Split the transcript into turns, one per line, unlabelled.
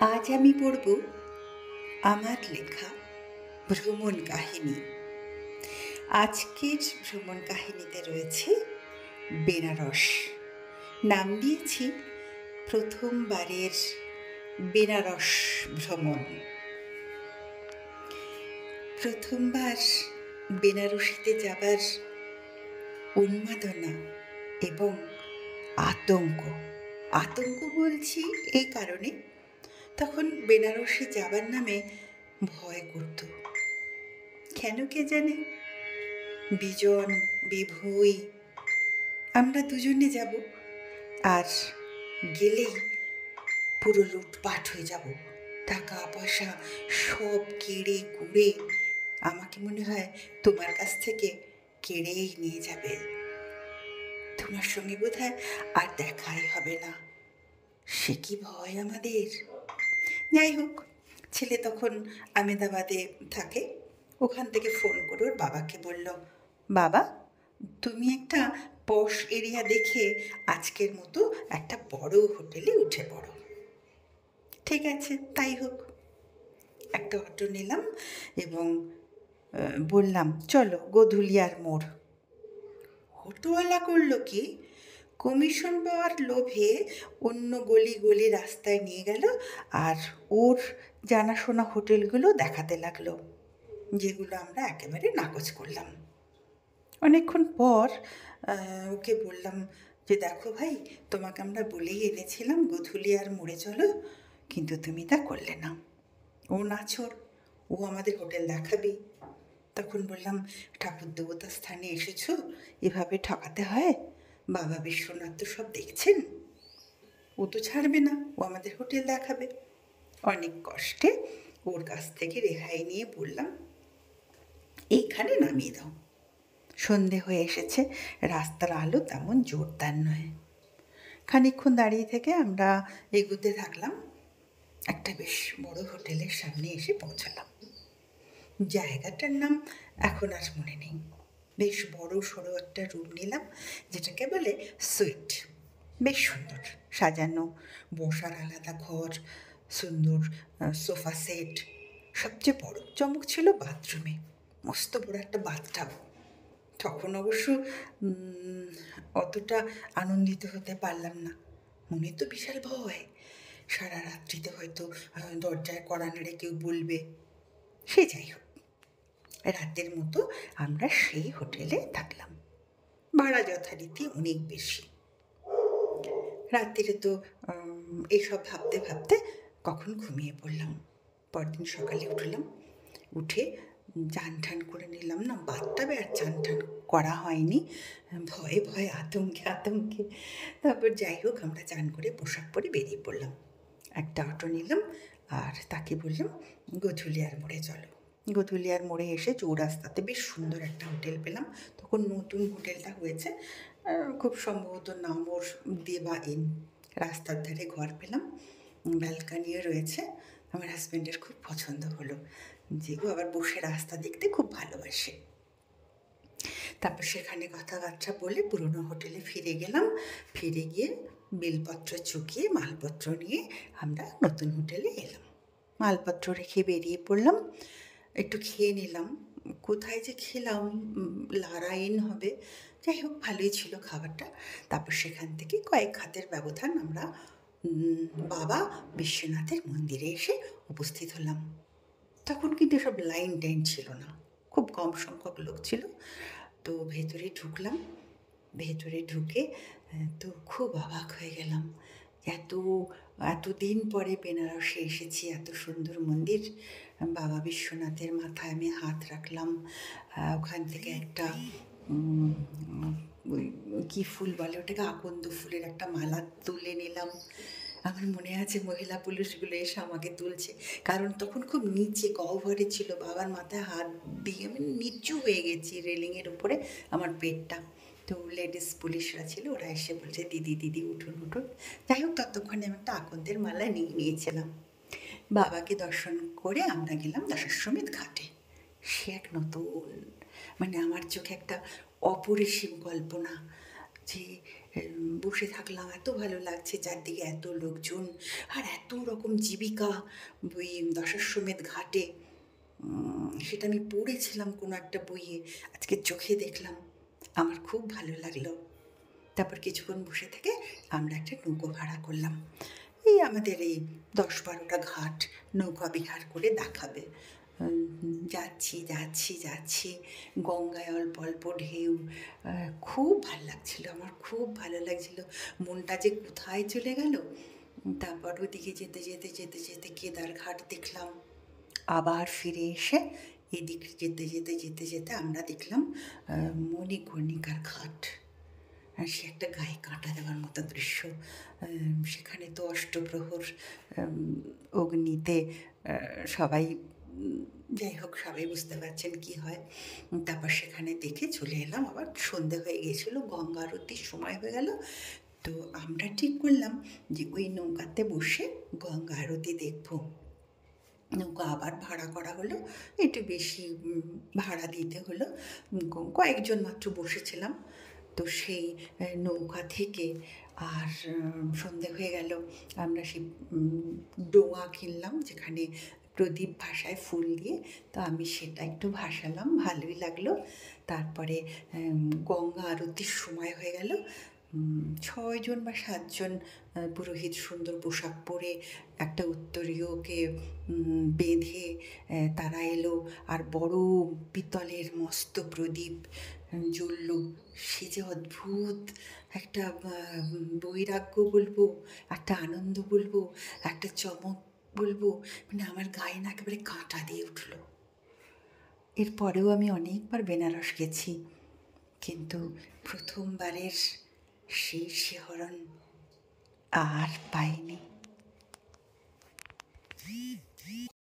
আজ আমি পড়ব আমার লেখা ভ্রমণ কাহিনী। আজকের ভ্রমণ কাহিনীতে রয়েছে বেনারস। নাম দিয়েছি প্রথমবারের বেনারস ভ্রমণ। প্রথমবার বেনারসিতে যাবার উন্মাদনা এবং আতঙ্ক বলছি এই কারণে, তখন বেনারসে যাবার নামে ভয় করত। কেন কে জানে? বিজন বিভুই আমরা দুজনে যাব, আর গেলেই পুরো লুটপাট হয়ে যাব, টাকা পয়সা সব কেড়ে কুড়ে আমাকে মনে হয় তোমার কাছ থেকে কেড়েই নিয়ে যাবে। তোমার সঙ্গে বোধহয় আর দেখাই হবে না। সে কি ভয় আমাদের! যাই হোক, ছেলে তখন আমেদাবাদে থাকে। ওখান থেকে ফোন করে ওর বাবাকে বলল, বাবা তুমি একটা পশ এরিয়া দেখে আজকের মতো একটা বড় হোটেলে উঠে পড়ো। ঠিক আছে, তাই হোক। একটা অটো নিলাম এবং বললাম, চলো গোধুলিয়ার মোড়। অটোওয়ালা করলো কি, কমিশন পাওয়ার লোভে অন্য গলি গলি রাস্তায় নিয়ে গেল আর ওর জানাশোনা হোটেলগুলো দেখাতে লাগলো, যেগুলো আমরা একেবারে নাকচ করলাম। অনেকক্ষণ পর ওকে বললাম যে, দেখো ভাই, তোমাকে আমরা বলেই এনেছিলাম গোধুলিয়ার মোড়ে চলো, কিন্তু তুমি তা করলে না। ও নাছোড়, ও আমাদের হোটেল দেখাবি। তখন বললাম, ঠাকুর দেবতার স্থানে এসেছো, এভাবে ঠকাতে হয়? বাবা বিশ্বনাথ তো সব দেখছেন, ও তো ছাড়বে না, ও আমাদের হোটেল দেখাবে। অনেক কষ্টে ওর কাছ থেকে রেহাই নিয়ে বললাম, এইখানে নামিয়ে দাও। সন্ধে হয়ে এসেছে, রাস্তার আলো তেমন জোরদার নয়। খানিকক্ষণ দাঁড়িয়ে থেকে আমরা এগোতে থাকলাম। একটা বেশ বড় হোটেলের সামনে এসে পৌঁছালাম। জায়গাটার নাম এখন আর মনে নেই। বেশ বড় সড়ো একটা রুম নিলাম, যেটাকে বলে সুইট। বেশ সুন্দর সাজানো, বসার আলাদা ঘর, সুন্দর সোফা সেট। সবচেয়ে বড় চমক ছিল বাথরুমে, মস্ত বড় একটা বাথটাব। তখন অবশ্য অতটা আনন্দিত হতে পারলাম না, মনে তো বিশাল ভয়, সারা রাত্রিতে হয়তো দরজায় কড়া নেড়ে কেউ বলবে। সে যাই হোক, রাতের মতো আমরা সেই হোটেলে থাকলাম। ভাড়া যথারীতি অনেক বেশি। রাত্রিরে তো এইসব ভাবতে ভাবতে কখন ঘুমিয়ে পড়লাম। পরদিন সকালে উঠলাম, উঠে চান ঠান করে নিলাম না, বাথটাবে আর চান টান করা হয়নি, ভয়ে ভয়ে আতঙ্কে। তারপর যাই হোক, আমরা চান করে পোশাক পরে বেরিয়ে পড়লাম। একটা অটো নিলাম আর তাকে বললাম, গোধুলিয়ার মোড়ে চলো। গোধুলিয়ার মোড়ে এসে চৌরাস্তাতে বেশ সুন্দর একটা হোটেল পেলাম। তখন নতুন হোটেলটা হয়েছে, খুব সম্ভবত নাম ওর দেবা ইন। রাস্তার ধারে ঘর পেলাম, ব্যালকানিও রয়েছে। আমার হাজব্যান্ডের খুব পছন্দ হলো, যে ও আবার বসে রাস্তা দেখতে খুব ভালোবাসে। তারপর সেখানে কথাবার্তা বলে পুরনো হোটেলে ফিরে গেলাম। ফিরে গিয়ে বিলপত্র চুকিয়ে মালপত্র নিয়ে আমরা নতুন হোটেলে এলাম। মালপত্র রেখে বেরিয়ে পড়লাম। একটু খেয়ে নিলাম, কোথায় যে খেলাম, লারাইন হবে। যাই হোক, ভালোই ছিল খাবারটা। তারপর সেখান থেকে কয়েক হাতের ব্যবধান আমরা বাবা বিশ্বনাথের মন্দিরে এসে উপস্থিত হলাম। তখন কিন্তু সব লাইন টাইন ছিল না, খুব কম সংখ্যক লোক ছিল। তো ভেতরে ঢুকলাম। ভেতরে ঢুকে তো খুব অবাক হয়ে গেলাম। এতদিন পরে বেনারসে এসেছি, এত সুন্দর মন্দির। বাবা বিশ্বনাথের মাথায় আমি হাত রাখলাম। ওখান থেকে একটা ওই কী ফুল বলে ওটাকে, আকন্দ ফুলের একটা মালা তুলে নিলাম। আমার মনে আছে মহিলা পুলিশগুলো এসে আমাকে তুলছে, কারণ তখন খুব নিচে গহ্বরে ছিল। বাবার মাথায় হাত দিয়ে আমি নিচু হয়ে গেছি রেলিংয়ের উপরে, আমার পেটটা। তো লেডিস পুলিশরা ছিল, ওরা এসে বলছে, দিদি দিদি উঠুন উঠুন। যাই হোক, ততক্ষণে আমি একটা আকন্দের মালা নিয়ে নিয়েছিলাম। বাবাকে দর্শন করে আমরা গেলাম দশাশ্বমেধ ঘাটে। সে এক নতুন, মানে আমার চোখে একটা অপরিসীম কল্পনা, যে বসে থাকলাম, এত ভালো লাগছে, চারদিকে এত লোকজন আর এত রকম জীবিকা ওই দশাশ্বমেধ ঘাটে। সেটা আমি পড়েছিলাম কোনো একটা বইয়ে, আজকে চোখে দেখলাম, আমার খুব ভালো লাগলো। তারপর কিছুক্ষণ বসে থেকে আমরা একটা নৌকো ভাড়া করলাম। এই আমাদের এই 10-12টা ঘাট নৌকা বিহার করে দেখাবে। যাচ্ছি যাচ্ছি যাচ্ছি, গঙ্গায় অল্প অল্প ঢেউ, খুব ভাল লাগছিল, আমার খুব ভালো লাগছিল। মনটা যে কোথায় চলে গেল। তারপর ওদিকে যেতে যেতে যেতে যেতে কেদারঘাট দেখলাম। আবার ফিরে এসে এদিক যেতে যেতে যেতে যেতে আমরা দেখলাম মণিকর্ণিকার ঘাট। আর সে একটা গায়ে কাঁটা দেওয়ার মতো দৃশ্য। সেখানে তো অষ্টপ্রহর অগ্নিতে সবাই, যাই হোক সবাই বুঝতে পারছেন কি হয়। তারপর সেখানে দেখে চলে এলাম, আবার সন্ধে হয়ে গেছিলো, গঙ্গা আরতির সময় হয়ে গেল। তো আমরা ঠিক করলাম যে ওই নৌকাতে বসে গঙ্গা আরতি দেখব। নৌকা আবার ভাড়া করা হলো, একটু বেশি ভাড়া দিতে হলো, কয়েকজন মাত্র বসেছিলাম। তো সেই নৌকা থেকে আর সন্ধে হয়ে গেল, আমরা সেই ডোঙা কিনলাম যেখানে প্রদীপ ভাসায় ফুল দিয়ে, তো আমি সেটা একটু ভাসালাম, ভালোই লাগলো। তারপরে গঙ্গা আরতির সময় হয়ে গেল। 6জন বা 7জন পুরোহিত সুন্দর পোশাক পরে একটা উত্তরীয়কে বেঁধে তারা এলো, আর বড় পিতলের মস্ত প্রদীপ জ্বলল। সে যে অদ্ভুত একটা বৈরাগ্য বলবো, একটা আনন্দ বলবো, একটা চমক বলবো, মানে আমার গায়ে না একেবারে কাঁটা দিয়ে উঠল। এরপরেও আমি অনেকবার বেনারস গেছি, কিন্তু প্রথমবারের সেই শিহরণ আর পাইনি।